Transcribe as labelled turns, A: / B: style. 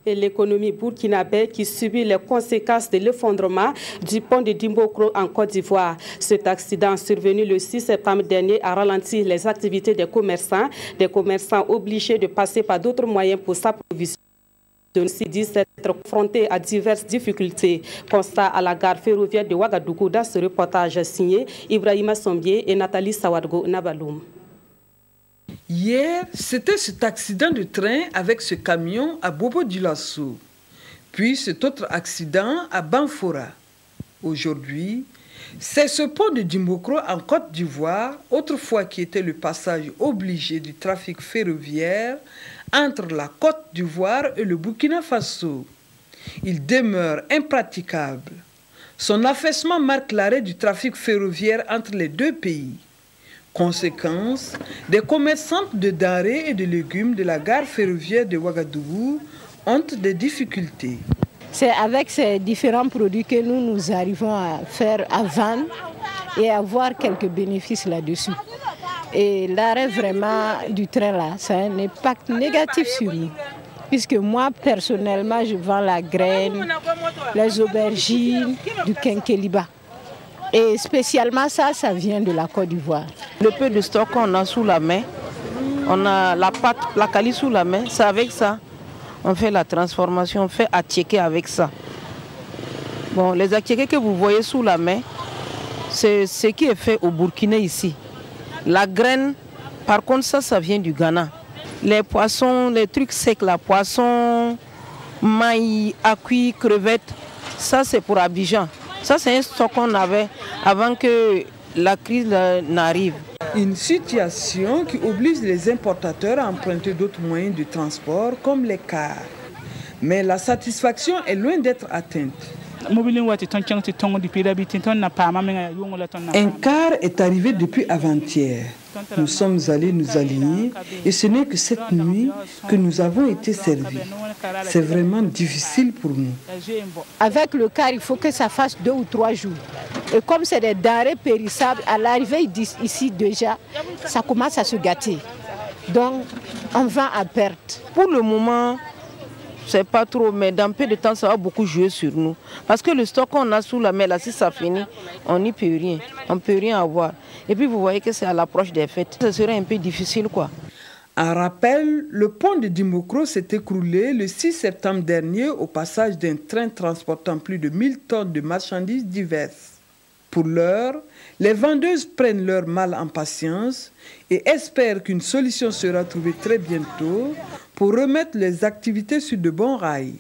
A: Et l'économie burkinabé qui subit les conséquences de l'effondrement du pont de Dimbokro en Côte d'Ivoire. Cet accident survenu le 6 septembre dernier a ralenti les activités des commerçants obligés de passer par d'autres moyens pour s'approvisionner. Ceux-ci disent être confrontés à diverses difficultés. Constat à la gare ferroviaire de Ouagadougou dans ce reportage signé Ibrahima Sombier et Nathalie Sawadgo Nabaloum.
B: Hier, c'était cet accident de train avec ce camion à Bobo-Dioulasso, puis cet autre accident à Banfora. Aujourd'hui, c'est ce pont de Dimbokro en Côte d'Ivoire, autrefois qui était le passage obligé du trafic ferroviaire entre la Côte d'Ivoire et le Burkina Faso. Il demeure impraticable. Son affaissement marque l'arrêt du trafic ferroviaire entre les deux pays. Conséquence, des commerçantes de denrées et de légumes de la gare ferroviaire de Ouagadougou ont des difficultés.
C: C'est avec ces différents produits que nous arrivons à vendre et à avoir quelques bénéfices là-dessus. Et l'arrêt vraiment du train là, ça a un impact négatif sur nous. Puisque moi, personnellement, je vends la graine, les aubergines, du quinqueliba. Et spécialement ça vient de la Côte d'Ivoire.
D: Le peu de stock qu'on a sous la main, on a la pâte, la cali sous la main, c'est avec ça. On fait la transformation, on fait attiéquer avec ça. Bon, les attiéqués que vous voyez sous la main, c'est ce qui est fait au Burkina ici. La graine, par contre, ça vient du Ghana. Les poissons, les trucs secs, la poisson, maïs, acuis, crevettes, ça c'est pour Abidjan. Ça, c'est un stock qu'on avait avant que la crise n'arrive.
B: Une situation qui oblige les importateurs à emprunter d'autres moyens de transport comme les cars. Mais la satisfaction est loin d'être atteinte. Un car est arrivé depuis avant-hier. Nous sommes allés nous aligner et ce n'est que cette nuit que nous avons été servis. C'est vraiment difficile pour nous.
C: Avec le car, il faut que ça fasse 2 ou 3 jours. Et comme c'est des denrées périssables, à l'arrivée ici déjà, ça commence à se gâter. Donc, on vend à perte.
D: Pour le moment, c'est pas trop, mais dans peu de temps, ça va beaucoup jouer sur nous. Parce que le stock qu'on a sous la main, là, si ça finit, on n'y peut rien. On ne peut rien avoir. Et puis, vous voyez que c'est à l'approche des fêtes. Ce serait un peu difficile, quoi.
B: En rappel, le pont de Dimbokro s'est écroulé le 6 septembre dernier au passage d'un train transportant plus de 1000 tonnes de marchandises diverses. Pour l'heure, les vendeuses prennent leur mal en patience et espèrent qu'une solution sera trouvée très bientôt pour remettre les activités sur de bons rails.